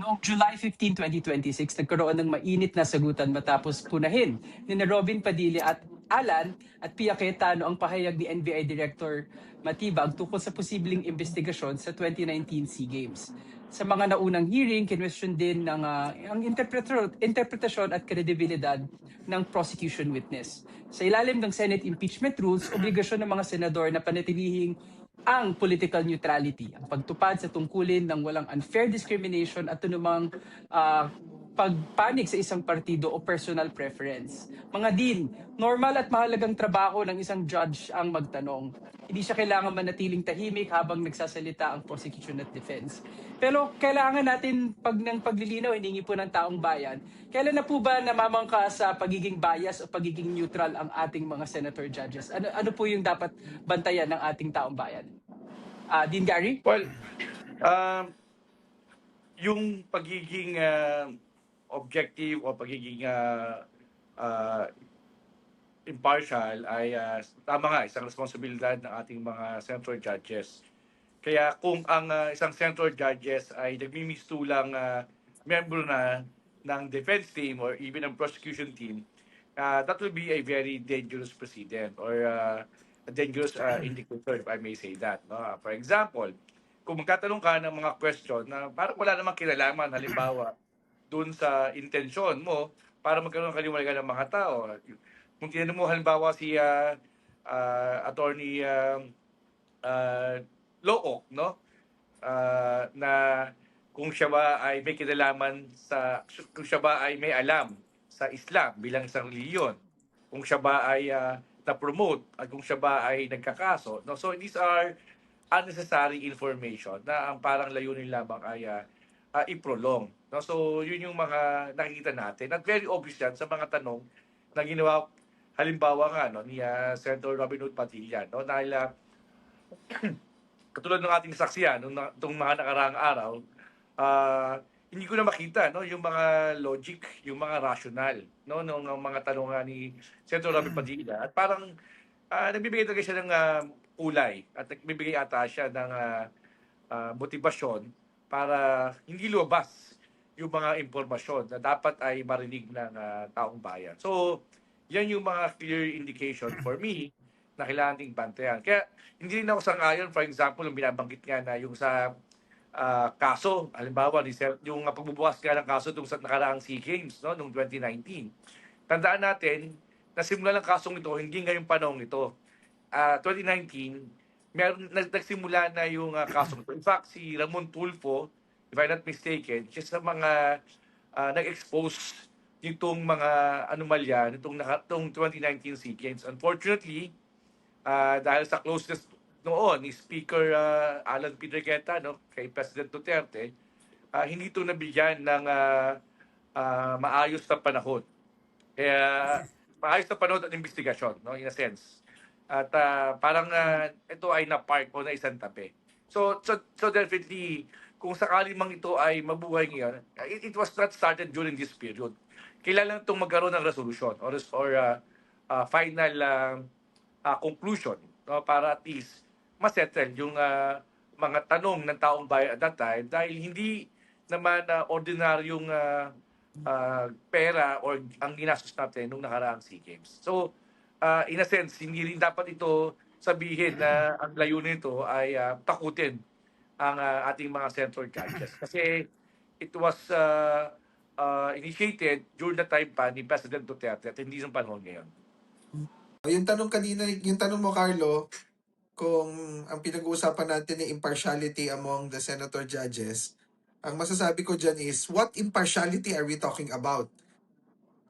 Noong July 15, 2026, nagkaroon ng mainit na sagutan matapos punahin ni Robin Padilla at Alan at Pia Cayetano ang pahayag ni NBI Director Matibag tungkol sa posibleng investigasyon sa 2019 SEA Games. Sa mga naunang hearing, kinwestiyon din ng ang interpretasyon at kredibilidad ng prosecution witness. Sa ilalim ng Senate impeachment rules, obligasyon ng mga senador na panatilihing ang political neutrality, ang pagtupad sa tungkulin ng walang unfair discrimination at anumang pagpanig sa isang partido o personal preference. Mga din, normal at mahalagang trabaho ng isang judge ang magtanong. Hindi siya kailangan manatiling tahimik habang nagsasalita ang prosecution at defense. Pero kailangan natin ng paglilinaw, hiningi po ng taong bayan, kailan na po ba namamangka sa pagiging bias o pagiging neutral ang ating mga senator judges? Ano po yung dapat bantayan ng ating taong bayan? Dean Gary? Well, yung pagiging objective o pagiging impartial ay tama nga, isang responsibilidad ng ating mga senator judges. Kaya kung ang isang senator judges ay nagmimistulang member na ng defense team or even ng prosecution team, that will be a very dangerous precedent or a dangerous indicator, if I may say that. No? For example, kung magkatanong ka ng mga question na parang wala namang kinalaman, halimbawa, dun sa intensyon mo para magkaroon ng kaliwanagan ng mga tao. Kung tinanong mo halimbawa si Attorney Look, no? Na kung siya ba ay may kinalaman kung siya ba ay may alam sa Islam bilang isang reliyon, kung siya ba ay na-promote at kung siya ba ay nagkakaso. No? So these are unnecessary information na ang parang layunin lamang ay i-prolong. No? So yun yung mga nakikita natin. At very obvious yan sa mga tanong na ginawa halimbawa nga no, ni Senator Robin Hood Padilla. No? Dahil katulad ng ating saksiyan nung mga nakaraang araw, hindi ko na makita no yung mga logic, yung mga rational no ng mga tanong ni Senator Robin Padilla at parang nagbibigay talaga siya ng kulay at nagbibigay ata siya ng motibasyon para hindi lumabas yung mga impormasyon na dapat ay marinig ng taong bayan. So, yan yung mga clear indication for me na kailangan ding bantayan. Kaya hindi rin ako sang-ayon, for example, yung binabanggit nga na yung sa kaso, halimbawa, yung pagbubukas nga ng kaso sa nakaraang SEA Games no, noong 2019. Tandaan natin, na simula ng kasong ito, hindi ngayong panahon ito. 2019, nagsimula na yung kasong ito. In fact, si Ramon Tulfo, if I'm not mistaken, siya sa mga nag-expose nitong mga anomalya nitong 2019 SEA Games. Unfortunately, dahil sa closeness noon ni Speaker Alan Pedraqueta no, kay President Duterte, hindi ito nabigyan ng maayos na panahon. Kaya maayos na panahon at investigasyon, no, in a sense. At parang ito ay na-park o na isang tabi. So definitely, kung sakali mang ito ay mabuhay ngayon, it was not started during this period. Kailangan itong magkaroon ng resolution or final conclusion no, para at least masettle yung mga tanong ng taong bayan at that time dahil hindi naman ordinaryong pera or ang ginastos natin nung nakaraang SEA Games. So, in a sense, hindi rin dapat ito sabihin na ang layunin nito ay takutin ang ating mga senator judges. Kasi it was initiated during the time pa ni President Duterte at hindi ng panahon ngayon. Yung tanong kanina, yung tanong mo, Carlo, kung ang pinag-uusapan natin ay impartiality among the senator judges, ang masasabi ko dyan is, what impartiality are we talking about?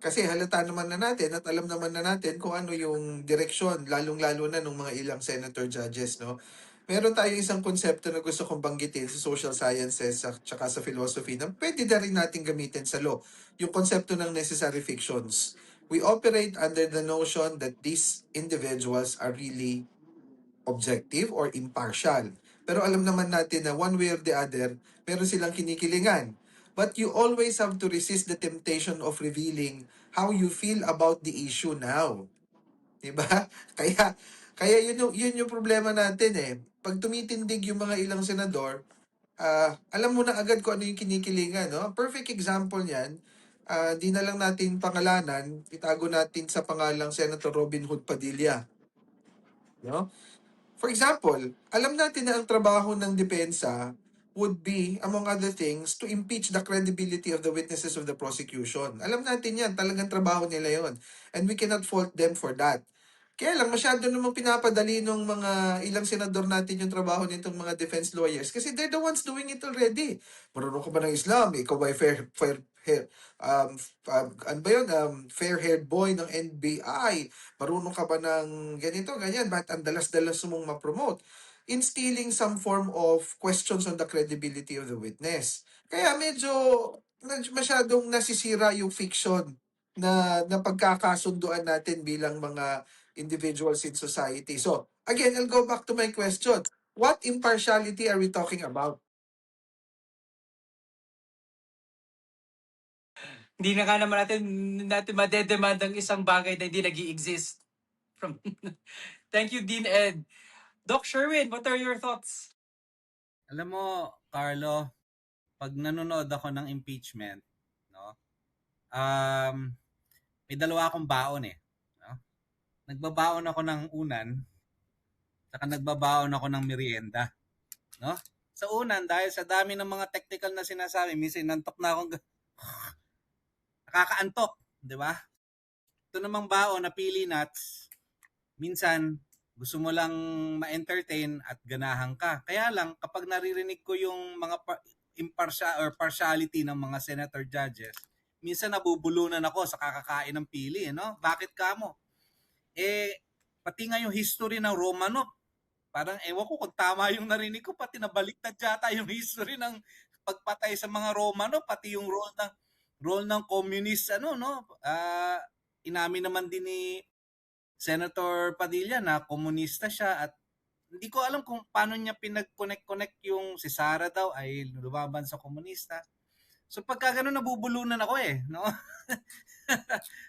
Kasi halata naman na natin at alam naman na natin kung ano yung direksyon, lalong-lalo na ng mga ilang senator judges, no? Meron tayong isang konsepto na gusto kong banggitin sa social sciences at saka sa philosophy na pwede na rin natin gamitin sa law. Yung konsepto ng necessary fictions. We operate under the notion that these individuals are really objective or impartial. Pero alam naman natin na one way or the other, meron silang kinikilingan. But you always have to resist the temptation of revealing how you feel about the issue now. Diba? Kaya yun yung problema natin eh. Pag tumitindig yung mga ilang senador, alam mo na agad kung ano yung kinikilingan, no? Perfect example niyan, di na lang natin pangalanan, itago natin sa pangalang Senator Robin Hood Padilla, no? For example, alam natin na ang trabaho ng depensa would be, among other things, to impeach the credibility of the witnesses of the prosecution. Alam natin yan, talagang trabaho nila yon. And we cannot fault them for that. Kaya lang, masyado namang pinapadali ng mga ilang senador natin yung trabaho nitong mga defense lawyers kasi they're the ones doing it already. Marunong ka ba ng Islam? Ikaw ba ay ano ba yun? Fair-haired boy ng NBI? Marunong ka ba ng ganito, ganyan? Bakit ang dalas-dalas mong ma-promote? Instilling some form of questions on the credibility of the witness. Kaya medyo masyadong nasisira yung fiction na pagkakasunduan natin bilang mga individuals in society. So, again, I'll go back to my question. What impartiality are we talking about? Hindi na nga naman natin madedemand ang isang bagay na hindi nag-i-exist. From Thank you, Dean Ed. Doc Sherwin, what are your thoughts? Alam mo, Carlo, pag nanonood ako ng impeachment, no? May dalawa akong baon eh, no? Nagbabaon ako ng unan, saka nagbabaon ako ng merienda, no? Sa unan, dahil sa dami ng mga technical na sinasabi, minsan nantok na akong nakakaantok, di ba? Ito namang baon na pili nuts, minsan gusto mo lang ma-entertain at ganahan ka. Kaya lang, kapag naririnig ko yung mga partiality ng mga senator judges, minsan nabubulunan ako sa kakakain ng pili, no? Bakit ka mo? Pati nga yung history ng Romanov, parang ewan ko kung tama yung narinig ko, pati nabaliktad yata yung history ng pagpatay sa mga Romanov, pati yung role ng communist, inamin naman din ni Senator Padilla na komunista siya at hindi ko alam kung paano niya pinag-connect yung si Sara daw ay lumaban sa komunista. So pagka ganun nabubulunan ako no?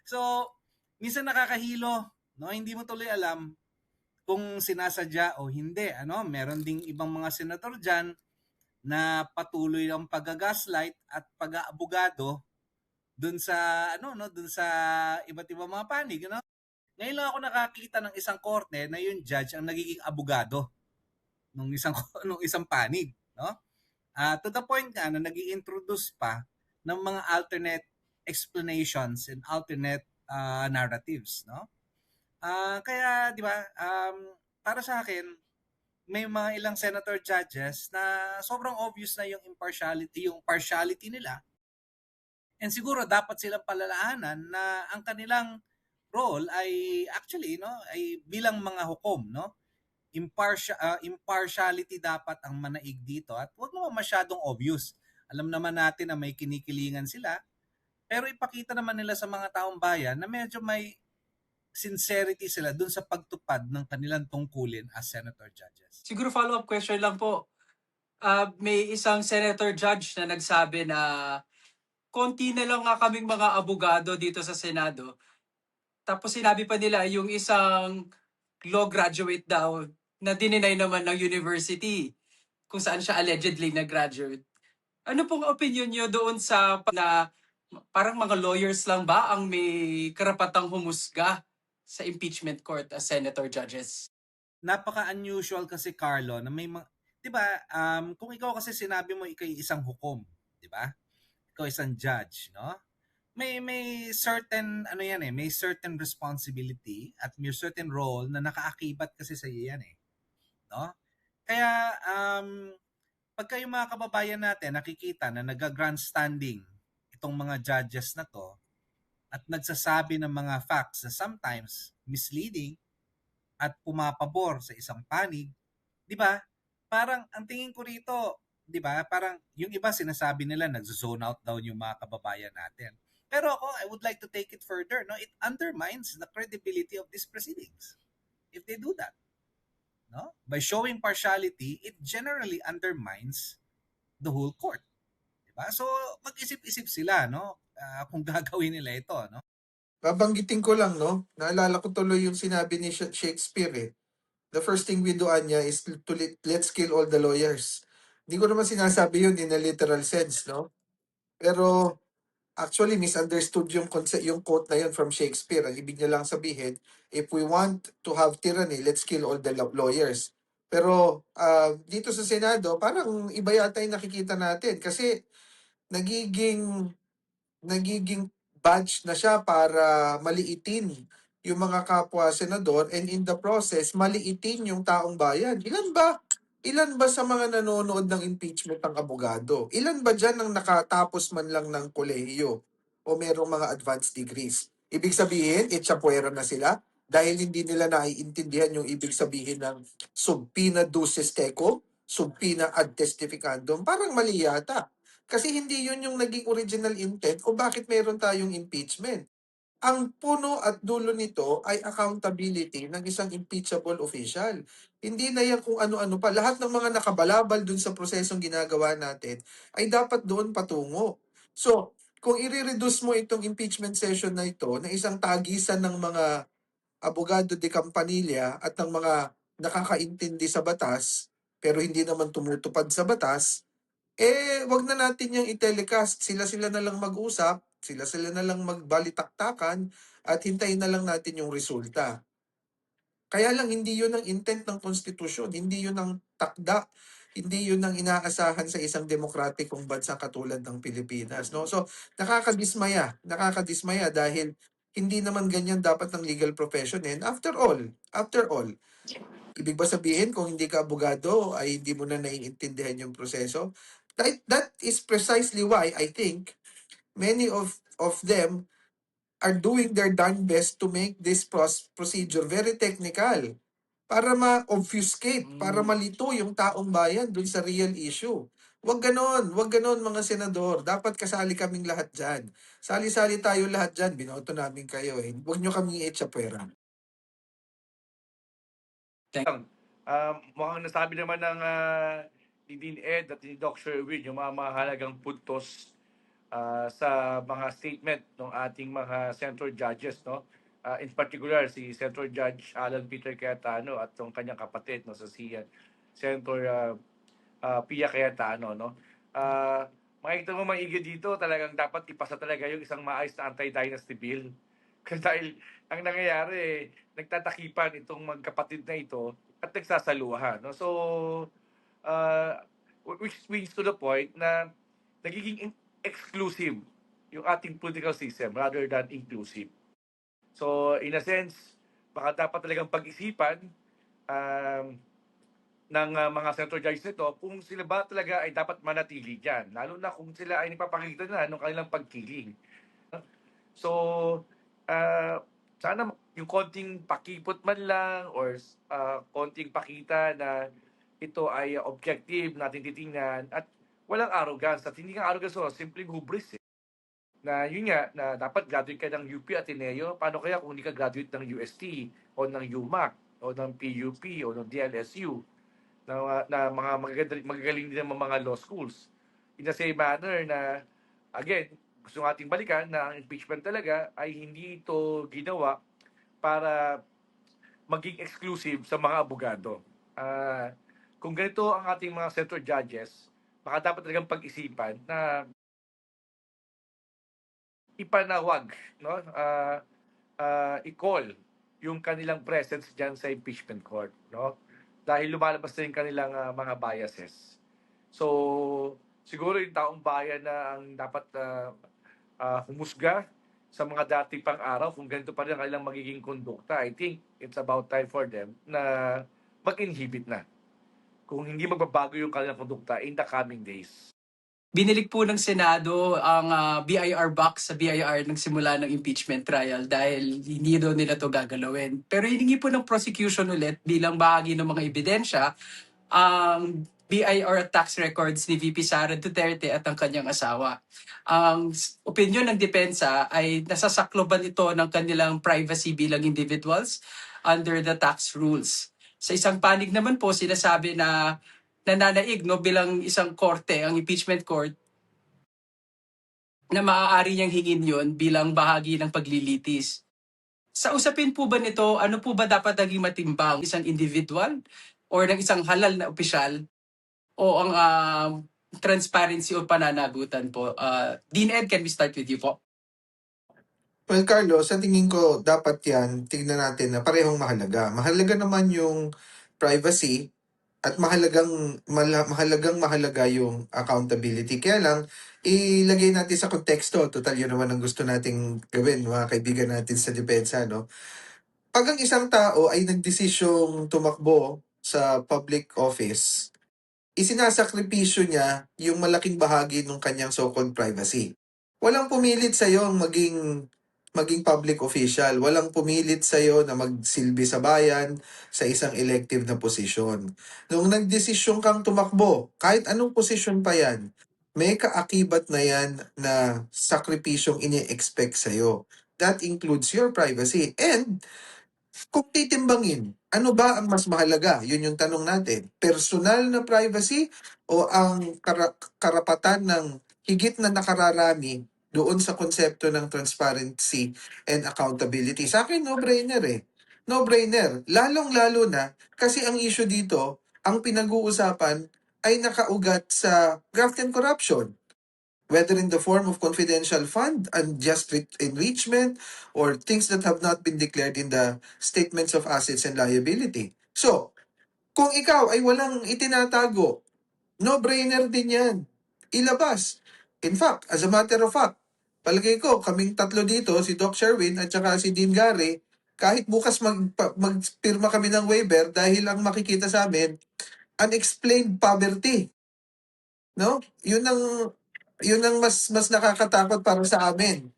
So minsan nakakahilo, no? Hindi mo tuloy alam kung sinasadya o hindi, ano? Meron ding ibang mga senador diyan na patuloy ang pag-gaslight at pag-aabogado dun sa dun sa iba't ibang mga panig, no? Ngayon lang ako nakakita ng isang korte na yung judge ang nagiging abogado nung isang panig, no? To the point nga na nag-i-introduce pa ng mga alternate explanations and alternate narratives, no? Kaya, di ba, para sa akin, may mga ilang senator judges na sobrang obvious na yung partiality nila. And siguro dapat silang palalaanan na ang kanilang role ay actually ay bilang mga hukom, no? Impartiality dapat ang manaig dito at huwag naman masyadong obvious. Alam naman natin na may kinikilingan sila, pero ipakita naman nila sa mga taong bayan na medyo may sincerity sila dun sa pagtupad ng kanilang tungkulin as senator judges. Siguro follow-up question lang po. May isang senator judge na nagsabi na konti na lang nga kaming mga abogado dito sa Senado. Tapos sinabi pa nila yung isang law graduate daw na dininay naman ng university kung saan siya allegedly nag-graduate. Ano pong opinion niyo doon sa na parang mga lawyers lang ba ang may karapatang humusga sa impeachment court as senator judges? Napaka-unusual kasi, Carlo, na may mga, 'di ba? Kung ikaw kasi sinabi mo ikaw isang hukom, 'di ba? Ikaw isang judge, no? May certain may certain responsibility at may certain role na nakaakibat kasi sa iyo yan no? Kaya pagka yung mga kababayan natin nakikita na nag-grandstanding itong mga judges na to at nagsasabi ng mga facts na sometimes misleading at pumapabor sa isang panig, 'di ba? Parang ang tingin ko rito, 'di ba? Parang yung iba sinasabi nila nagzo-zone out daw yung mga kababayan natin. Pero ako, I would like to take it further, no? It undermines the credibility of these proceedings if they do that. No? By showing partiality, it generally undermines the whole court. 'Di ba? So, mag-isip-isip sila, no? Kung gagawin nila ito, no? Babanggitin ko lang, no? Naalala ko tuloy yung sinabi ni Shakespeare, eh. The first thing we do, Anya, is let's kill all the lawyers. Hindi ko naman sinasabi yun in a literal sense, no? Pero actually misunderstood yung quote na yun from Shakespeare. Ang ibig niya lang sabihin, if we want to have tyranny, let's kill all the lawyers. Pero dito sa Senado, parang iba yata yung nakikita natin kasi nagiging nagiging badge na siya para maliitin yung mga kapwa senador and in the process maliitin yung taong bayan. Ilan ba sa mga nanonood ng impeachment ang abogado? Ilan ba diyan ang nakatapos man lang ng kolehiyo o merong mga advanced degrees? Ibig sabihin, itsapuera na sila dahil hindi nila naiintindihan yung ibig sabihin ng subpoena duces tecum, subpoena ad testificandum. Parang mali yata. Kasi hindi yun yung naging original intent o bakit meron tayong impeachment. Ang puno at dulo nito ay accountability ng isang impeachable official. Hindi na yan kung ano-ano pa. Lahat ng mga nakabalabal dun sa prosesong ginagawa natin ay dapat doon patungo. So, kung i-reduce mo itong impeachment session na ito na isang tagisan ng mga abogado de Campanilla at ng mga nakakaintindi sa batas pero hindi naman tumutupad sa batas, wag na natin yung i-telecast. Sila-sila na lang mag-usap, sila-sila na lang magbalitaktakan at hintayin na lang natin yung resulta. Kaya lang hindi yun ang intent ng konstitusyon, hindi yun ang takda, hindi yun ang inaasahan sa isang demokratikong bansa katulad ng Pilipinas, no? So, nakakadismaya dahil hindi naman ganyan dapat ng legal profession. And after all, ibig ba sabihin kung hindi ka abogado ay hindi mo na naiintindihan yung proseso? That is precisely why I think many of them are doing their darn best to make this procedure very technical para ma-obfuscate, para malito yung taong bayan dun sa real issue. Wag ganon mga senador. Dapat kasali kaming lahat dyan. Sali-sali tayo lahat dyan. Binoto namin kayo eh. Huwag nyo kami i-etsapwera. Mukhang nasabi naman ng ni Dean Ed at ni Doc Sherwin yung mga mahalagang puntos sa mga statement ng ating mga Senator Judges, no? In particular, si Senator Judge Alan Peter Cayetano at yung kanyang kapatid, no, sa si Senator Pia Cayetano, no? Makikita mo maigi dito, talagang dapat ipasa talaga yung isang maayos na anti-dynasty bill. Kasi dahil ang nangyayari, nagtatakipan itong magkapatid na ito at nagsasaluhan, no? So, which means to the point na nagiging exclusive yung ating political system rather than inclusive. So, in a sense, baka dapat talagang pag-isipan ng mga senator judges nito kung sila ba talaga ay dapat manatili dyan. Lalo na kung sila ay nagpapakita na ng kanilang pagkiling. So, sana yung konting pakipot man lang or konting pakita na ito ay objective natin titingnan at walang arrogance. At hindi nga arrogance, simpleng hubris. Na yun nga, na dapat graduate ka ng UP Ateneo. Paano kaya kung hindi ka graduate ng UST o ng UMAC o ng PUP o ng DLSU na mga magagaling din ng mga law schools. In the same manner na, again, gusto nating balikan na ang impeachment talaga ay hindi ito ginawa para maging exclusive sa mga abogado. Kung ganito ang ating mga senator judges, baka dapat talagang pag-isipan na ipanawag, no? I-call yung kanilang presence diyan sa impeachment court, no? Dahil lumalabas na yung kanilang mga biases. So, siguro yung taong bayan na ang dapat humusga sa mga dati pang araw kung ganito pa rin ang kanilang magiging kondukta. I think it's about time for them na mag-inhibit na. Kung hindi magbabago yung kanilang kondukta in the coming days. Binilig po ng Senado ang BIR box sa BIR nang simula ng impeachment trial dahil hindi daw nila to gagalawin. Pero hiningi po ng prosecution ulit bilang bahagi ng mga ebidensya ang BIR tax records ni VP Sara Duterte at ang kanyang asawa. Ang opinion ng depensa ay nasasakloban ito ng kanilang privacy bilang individuals under the tax rules. Sa isang panig naman po, sinasabi na nananaig bilang isang korte, ang impeachment court, na maaari niyang hingin yon bilang bahagi ng paglilitis. Sa usapin po ba nito, ano po ba dapat naging matimbang isang individual or ng isang halal na opisyal o ang transparency o pananagutan po. Dean Ed, can we start with you po? Well, Carlo, sa tingin ko, dapat yan, tingnan natin na parehong mahalaga. Mahalaga naman yung privacy at mahalaga yung accountability. Kaya lang, ilagay natin sa konteksto. Total, yun naman ang gusto nating gawin, mga kaibigan natin sa depensa, no? Pag ang isang tao ay nagdesisyong tumakbo sa public office, isinasakripisyo niya yung malaking bahagi ng kanyang so-called privacy. Walang pumilit sa iyo maging public official. Walang pumilit sa iyo na magsilbi sa bayan sa isang elective na posisyon. Nung nagdesisyon kang tumakbo, kahit anong posisyon pa yan, may kaakibat na yan na sakripisyong ini-expect sa iyo. That includes your privacy. And kung titimbangin, ano ba ang mas mahalaga? Yun yung tanong natin. Personal na privacy o ang karapatan ng higit na nakararami doon sa konsepto ng transparency and accountability? Sa akin, no-brainer eh. No-brainer. Lalong-lalo na kasi ang issue dito, ang pinag-uusapan ay nakaugat sa graft and corruption, whether in the form of confidential fund, unjust enrichment, or things that have not been declared in the statements of assets and liability. So, kung ikaw ay walang itinatago, no-brainer din yan. Ilabas. In fact, as a matter of fact, palagay ko, kaming tatlo dito, si Doc Sherwin at saka si Dean Gary, kahit bukas magpirma kami ng waiver dahil ang makikita sa amin, unexplained poverty. No? Yun ang mas nakakatakot para sa amin.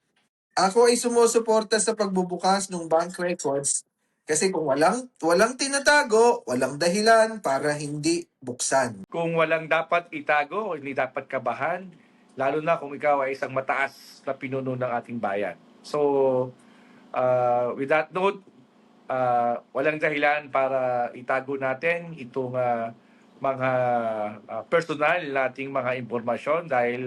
Ako ay sumusuporta sa pagbubukas ng bank records kasi kung walang tinatago, walang dahilan para hindi buksan. Kung walang dapat itago, hindi dapat kabahan, lalo na kung ikaw ay isang mataas na pinuno ng ating bayan. So, with that note, walang dahilan para itago natin itong mga personal nating mga impormasyon dahil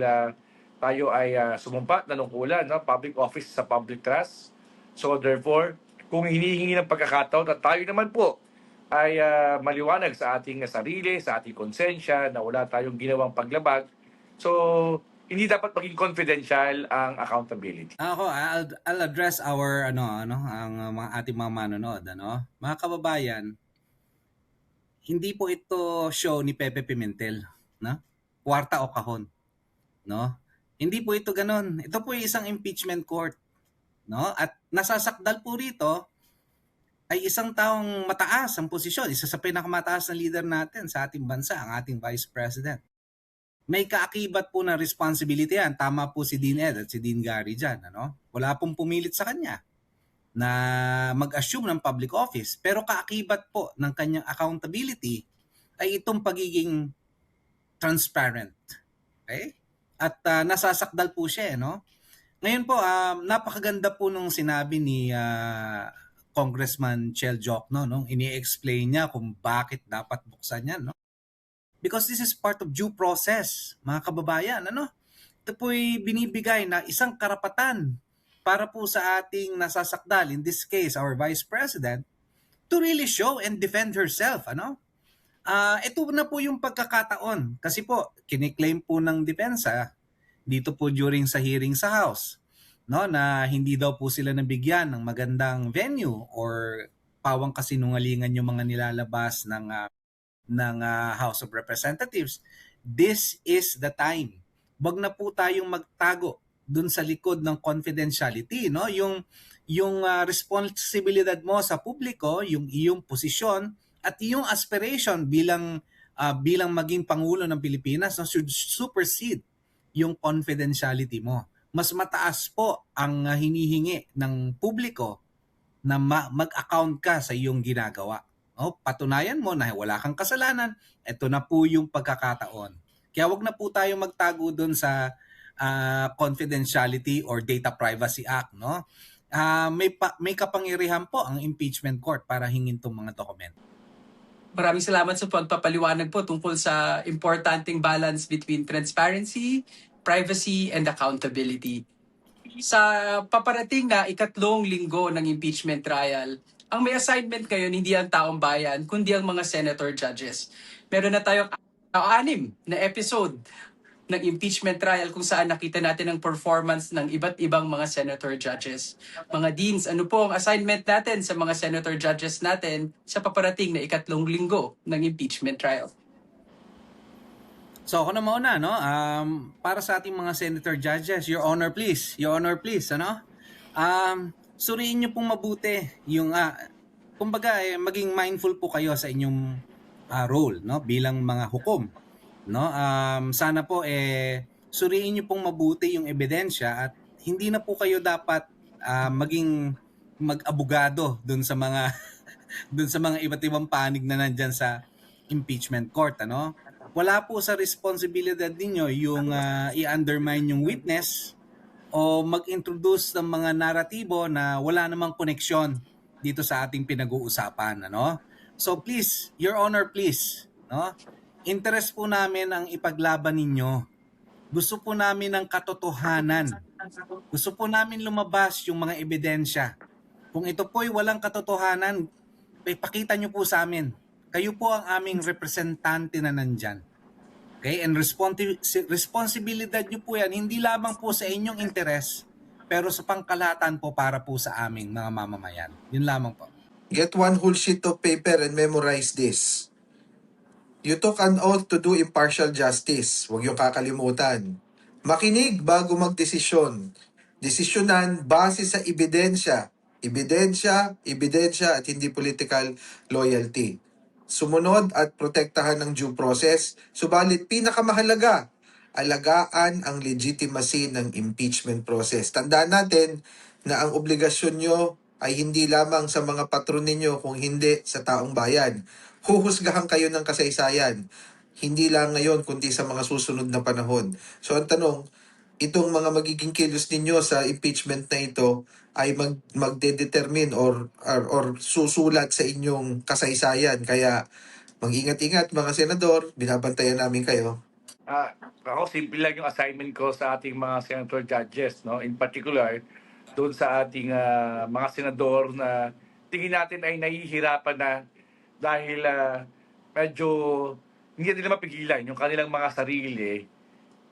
tayo ay sumumpa, nanungkulan, no? Public office sa public trust. So therefore, kung hinihingi ng pagkakataon at tayo naman po ay maliwanag sa ating sarili, sa ating konsensya na wala tayong ginawang paglabag, so hindi dapat maging confidential ang accountability. Ako, I'll address our ang mga ating mga manonood, Mga kababayan, hindi po ito show ni Pepe Pimentel, no? Kwarta o kahon, no? Hindi po ito ganon. Ito po isang impeachment court, no? At nasasakdal po rito ay isang taong mataas ang posisyon, isa sa pinakamataas na leader natin sa ating bansa, ang ating Vice President. May kaakibat po na responsibility yan. Tama po si Dean Ed at si Dean Gary dyan. Wala pong pumilit sa kanya na mag-assume ng public office. Pero kaakibat po ng kanyang accountability ay itong pagiging transparent. Okay? At nasasakdal po siya. Ngayon po, napakaganda po nung sinabi ni Congressman Chel Jokno, nung ini-explain niya kung bakit dapat buksan yan. Because this is part of due process, mga kababayan. Ito po'y binibigay na isang karapatan para po sa ating nasasakdal, in this case, our Vice President, to really show and defend herself. Ito na po yung pagkakataon. Kasi po, kiniklaim po ng depensa dito po during sa hearing sa House, na hindi daw po sila nabigyan ng magandang venue or pawang kasinungalingan yung mga nilalabas ng House of Representatives. This is the time. Wag na po tayong magtago dun sa likod ng confidentiality, yung responsibilidad mo sa publiko, yung iyong posisyon at iyong aspiration bilang maging pangulo ng Pilipinas should supersede yung confidentiality mo. Mas mataas po ang hinihingi ng publiko na mag-account ka sa iyong ginagawa. Patunayan mo na wala kang kasalanan, ito na po yung pagkakataon. Kaya wag na po tayo magtago doon sa Confidentiality or Data Privacy Act. May kapangyarihan po ang impeachment court para hingin itong mga dokumento. Maraming salamat sa pagpapaliwanag po tungkol sa importanteng balance between transparency, privacy, and accountability. Sa paparating na ikatlong linggo ng impeachment trial, ang may assignment ngayon hindi ang taong bayan, kundi ang mga senator judges. Meron na tayong anim na episode ng impeachment trial kung saan nakita natin ang performance ng iba't ibang mga senator judges. Mga deans, ano po ang assignment natin sa mga senator judges natin sa paparating na 3 linggo ng impeachment trial? So ako na mauna, no? Para sa ating mga senator judges, Your Honor please, ano? Suriin niyo pong mabuti yung, kumbaga, maging mindful po kayo sa inyong role, no? Bilang mga hukom, no? Sana po suriin niyo pong mabuti yung ebidensya at hindi na po kayo dapat maging mag-abogado dun sa mga dun sa mga iba't ibang panig na nandyan sa impeachment court, ano? Wala po sa responsibilidad ninyo yung i-undermine yung witness o mag-introduce ng mga naratibo na wala namang koneksyon dito sa ating pinag-uusapan, ano? So please, Your Honor, please, no? Interest po namin ang ipaglaban ninyo. Gusto po namin ng katotohanan. Gusto po namin lumabas yung mga ebidensya. Kung ito po'y walang katotohanan, ipakita nyo po sa amin. Kayo po ang aming representante na nandyan. Okay? And responsibilidad nyo po yan, hindi lamang po sa inyong interes, pero sa pangkalahatan po para po sa aming mga mamamayan. Yun lamang po. Get one whole sheet of paper and memorize this. You took an oath to do impartial justice. Huwag yung kakalimutan. Makinig bago magdesisyon. Desisyonan base sa ebidensya. Ebidensya at hindi political loyalty. Sumunod at protektahan ng due process. Subalit pinakamahalaga, alagaan ang legitimacy ng impeachment process. Tandaan natin na ang obligasyon nyo ay hindi lamang sa mga patron ninyo kung hindi sa taong bayan. Huhusgahan kayo ng kasaysayan. Hindi lang ngayon kundi sa mga susunod na panahon. So ang tanong, itong mga magiging kilos ninyo sa impeachment na ito ay magde-determine or susulat sa inyong kasaysayan. Kaya mag-ingat-ingat mga senador, binabantayan namin kayo. Ako, simple lang yung assignment ko sa ating mga senator judges, no? In particular, doon sa ating mga senador na tingin natin ay nahihirapan na dahil medyo hindi nila mapigilan yung kanilang mga sarili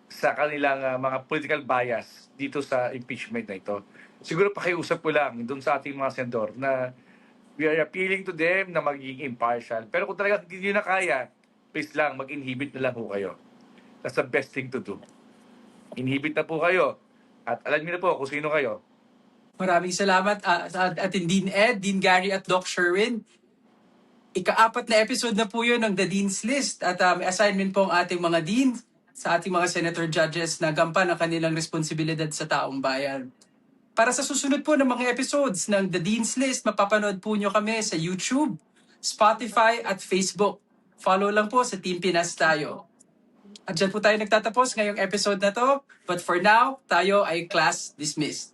sa kanilang mga political bias dito sa impeachment na ito. Siguro pakiusap ko lang doon sa ating mga senador na we are appealing to them na magiging impartial. Pero kung talaga hindi nyo na kaya, please lang, mag-inhibit na lang po kayo. That's the best thing to do. Inhibit na po kayo. At alam niyo na po kung sino kayo. Maraming salamat sa ating Dean Ed, Dean Gary at Doc Sherwin. Ika-4 na episode na po yun ng The Dean's List at may assignment po ang ating mga dean sa ating mga senator judges na gampan ang kanilang responsibilidad sa taong bayan. Para sa susunod po ng mga episodes ng The Dean's List, mapapanood po nyo kami sa YouTube, Spotify at Facebook. Follow lang po sa Team Pinas tayo. At dyan po tayo nagtatapos ngayong episode na to. But for now, tayo ay class dismissed.